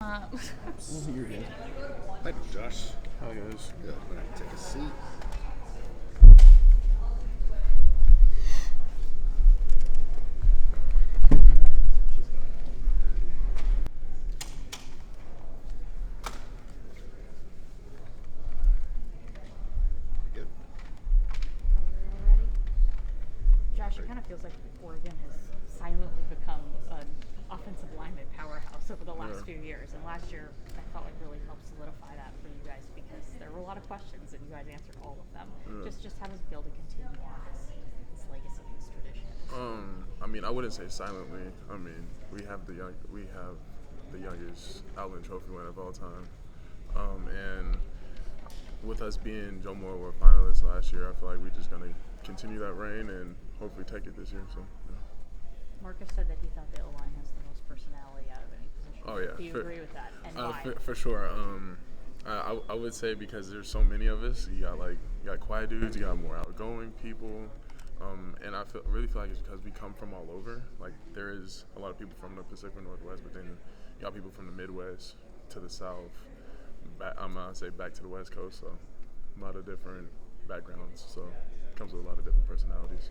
You're good. Hi, Josh. Hi, guys. Good. All right, take a seat. Good. Already? Josh, it kind of feels like Oregon has silently become an offensive lineman powerhouse over the last few years. And last year, I felt like really helped solidify that for you guys because there were a lot of questions and you guys answered all of them. Just how does it feel to continue on this legacy, this tradition? I wouldn't say silently. We have the youngest Outland Trophy winner of all time, and with us being Joe Moore were finalists last year, I feel like we're just gonna continue that reign and hopefully take it this year. So. Yeah. Marcus said that he thought the O-line has the most personality out of any position. Oh yeah. Do you agree with that? And why? For sure. I would say because there's so many of us. You got quiet dudes. You got more outgoing people. And I really feel like it's because we come from all over. Like there is a lot of people from the Pacific Northwest, but then you got people from the Midwest to the South. I'm gonna say back to the West Coast. So a lot of different backgrounds. So it comes with a lot of different personalities.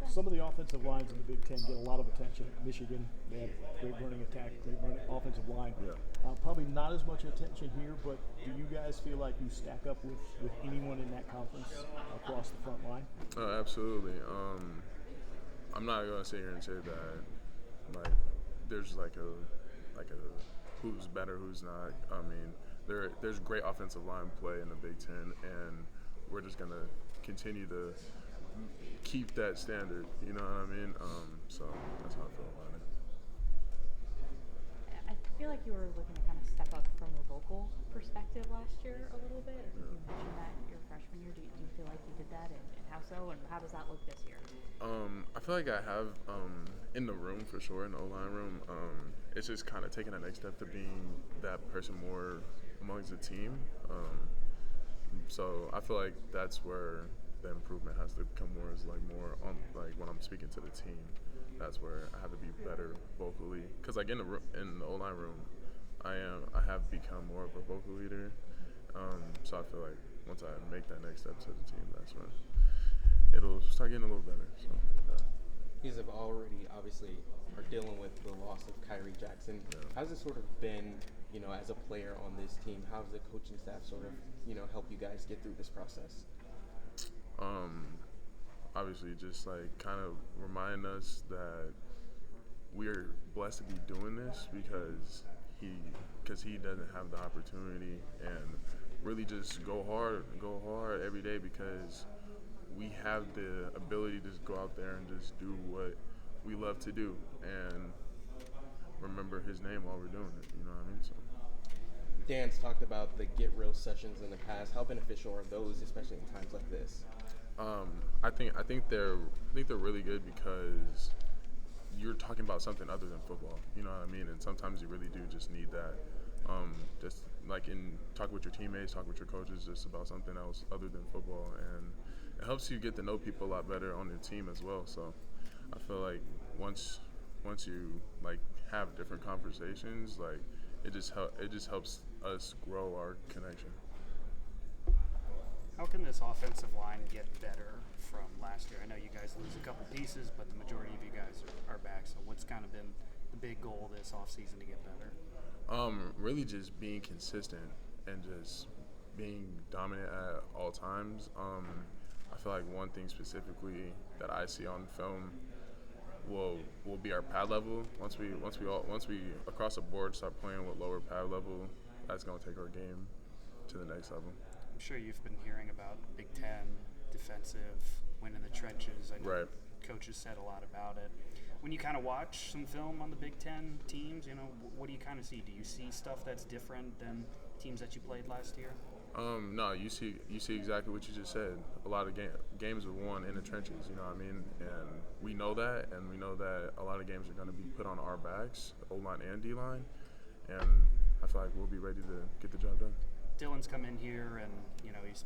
Some of the offensive lines in the Big Ten get a lot of attention. Michigan, they have great running attack, great running offensive line. Yeah. Probably not as much attention here, but do you guys feel like you stack up with anyone in that conference across the front line? Absolutely. I'm not gonna sit here and say that there's like a who's better, who's not. There's great offensive line play in the Big Ten, and we're just gonna continue to keep that standard. You know what I mean? So that's how I feel about it. I feel like you were looking to kind of step up from a vocal perspective last year a little bit. I think you mentioned that your freshman year. Do you feel like you did that, and how so? And how does that look this year? I feel like I have in the room for sure, in the O-line room. It's just kind of taking that next step to being that person more amongst the team. So I feel like that's where the improvement has to come more more on when I'm speaking to the team. That's where I have to be better vocally. Cause in the O-line room, I have become more of a vocal leader. So I feel like once I make that next step to the team, that's when it'll start getting a little better. So. You guys have already obviously are dealing with the loss of Kyrie Jackson. Yeah. How's it sort of been, as a player on this team? How's the coaching staff sort of, help you guys get through this process? Obviously just kind of remind us that we're blessed to be doing this because he doesn't have the opportunity, and really just go hard every day because we have the ability to just go out there and just do what we love to do and remember his name while we're doing it. You know what I mean? So. Dan's talked about the get real sessions in the past. How beneficial are those, especially in times like this? I think they're really good because you're talking about something other than football. You know what I mean? And sometimes you really do just need that. Just talk with your teammates, talk with your coaches, just about something else other than football, and it helps you get to know people a lot better on your team as well. So I feel like once you have different conversations, it just helps us grow our connection. How can this offensive line get better from last year? I know you guys lose a couple pieces, but the majority of you guys are back. So what's kind of been the big goal this offseason to get better? Really just being consistent and just being dominant at all times. I feel like one thing specifically that I see on film will be our pad level. Once we across the board start playing with lower pad level, that's gonna take our game to the next level. I'm sure you've been hearing about Big Ten defensive, win in the trenches. I know Right. coaches said a lot about it. When you kind of watch some film on the Big Ten teams, what do you kind of see? Do you see stuff that's different than teams that you played last year? No, you see exactly what you just said. A lot of games are won in the trenches, you know what I mean? And we know that, and we know that a lot of games are going to be put on our backs, O-line and D-line, and I feel like we'll be ready to get the job done. Dylan's come in here, and he's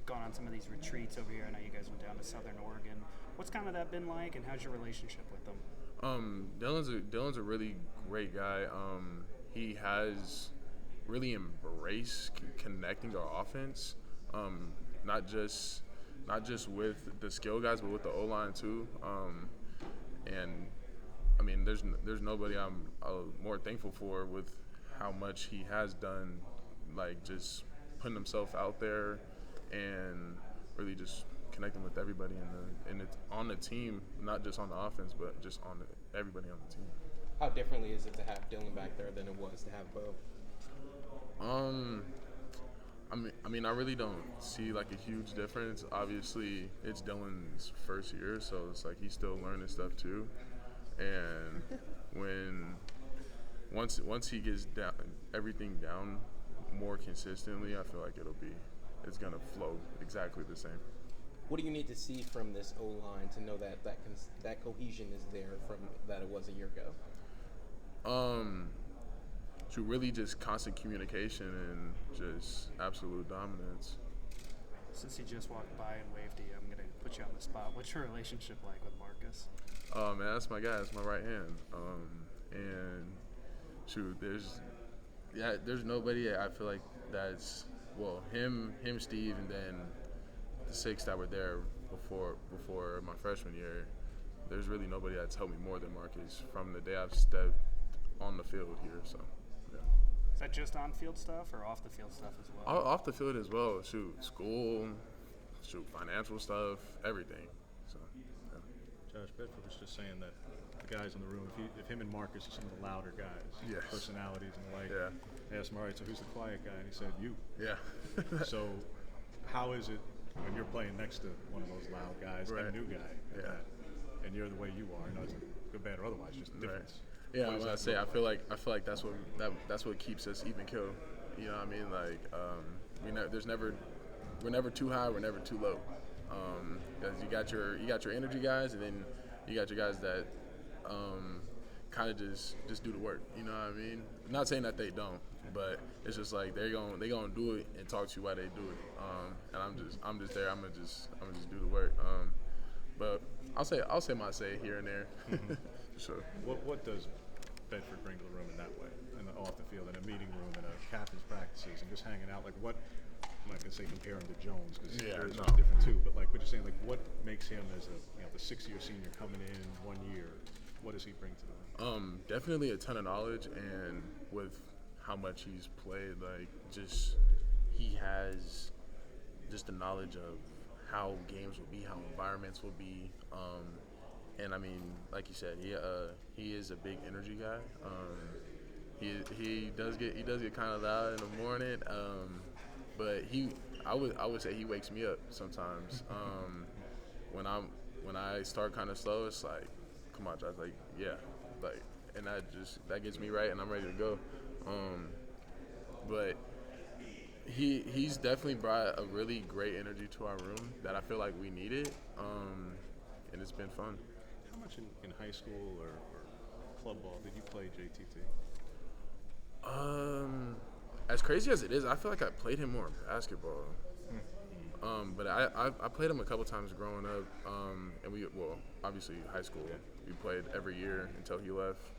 gone on some of these retreats over here. I know you guys went down to Southern Oregon. What's kind of that been like, and how's your relationship with them? Dylan's a really great guy. He has really embraced connecting our offense, not just with the skill guys, but with the O line too. And I mean, there's nobody I'm more thankful for with how much he has done, like just putting himself out there and really just connecting with everybody on the team, not just on the offense, but just on everybody on the team. How differently is it to have Dylan back there than it was to have Bo? I mean, I really don't see like a huge difference. Obviously, it's Dylan's first year, so it's like he's still learning stuff too. And once he gets everything down more consistently, I feel like it's gonna flow exactly the same. What do you need to see from this O line to know that cohesion is there from that it was a year ago? To really just constant communication and just absolute dominance. Since he just walked by and waved to you, I'm going to put you on the spot. What's your relationship like with Marcus? Oh man, that's my guy. That's my right hand. And shoot, there's nobody I feel like that's him, Steve, and then the 6 that were there before my freshman year. There's really nobody that's helped me more than Marcus from the day I've stepped on the field here. So. Is that just on-field stuff or off-the-field stuff as well? Off the field as well. Shoot, school, financial stuff, everything. So, yeah. Josh Bedford was just saying that the guys in the room, if him and Marcus are some of the louder guys, Yes. personalities and the like, Yeah. they asked him, all right, so who's the quiet guy? And he said, you. Yeah. So how is it when you're playing next to one of those loud guys and a Right. new guy at Yeah. that, and you're the way you are? It's good, bad, or otherwise, just the difference. Yeah, What does when I that say look I feel like that's what keeps us even kill. You know what I mean? Like we're never too high, we're never too low. Because you got your energy guys, and then you got your guys that kind of just do the work. You know what I mean? Not saying that they don't, but it's just like they gonna do it and talk to you while they do it. And I'm just there. I'm gonna just do the work. But I'll say my say here and there. Sure. What does Bedford bring to the room in that way, off the field, in a meeting room, in a captain's practices, and just hanging out? Like what? I'm not gonna say compare him to Jones because Jones is different too. But like, what you're saying, like what makes him as the 6-year senior coming in 1 year? What does he bring to the room? Definitely a ton of knowledge, and with how much he's played, like he has just the knowledge of how games will be, how environments will be. And I mean, like you said, he is a big energy guy. He does get kind of loud in the morning, but I would say he wakes me up sometimes. When I start kind of slow, it's like, come on, Josh, like yeah, like, and that gets me right, and I'm ready to go. But he's definitely brought a really great energy to our room that I feel like we needed, and it's been fun. How much in high school or club ball did you play JTT? As crazy as it is, I feel like I played him more in basketball. But I played him a couple times growing up, and obviously high school, we played every year until he left.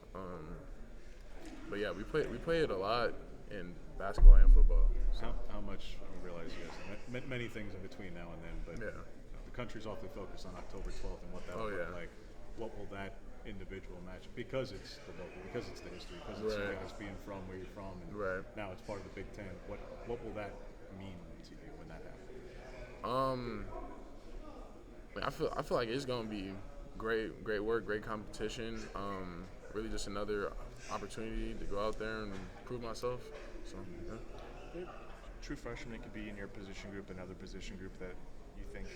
But yeah, we played a lot in basketball and football. So. How much you realize you guys many things in between now and then, but Yeah. The country's awfully focused on October 12th and what that will look yeah. like. What will that individual match, because it's the local, because it's the history, because it's you Right. guys being from where you're from, and Right. now it's part of the Big Ten. What will that mean to you when that happens? I feel like it's gonna be great work, great competition. Really just another opportunity to go out there and prove myself. So yeah. True freshmen could be in your position group, another position group that you think,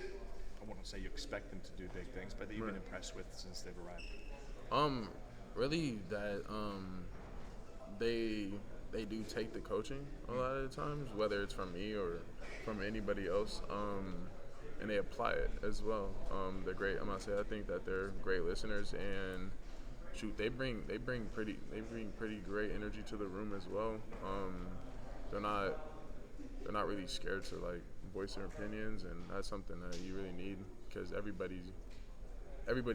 I wouldn't say you expect them to do big things, but that you've been Right. impressed with since they've arrived? Really that they do take the coaching a lot of the times, whether it's from me or from anybody else, and they apply it as well. They're great. I'm gonna say I think that they're great listeners, and shoot, they bring pretty great energy to the room as well. They're not really scared to like voice their opinions, and that's something that you really need because everybody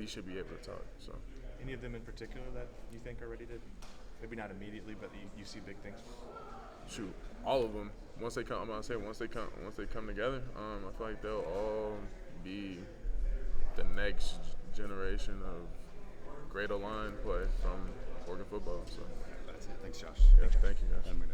should be able to talk. So. Any of them in particular that you think are ready to maybe not immediately, but you see big things? Shoot, all of them. Once they come, once they come together, I feel like they'll all be the next generation of great O-line play from Oregon football. So That's it. Thanks, Josh. yeah, thank you guys. I'm gonna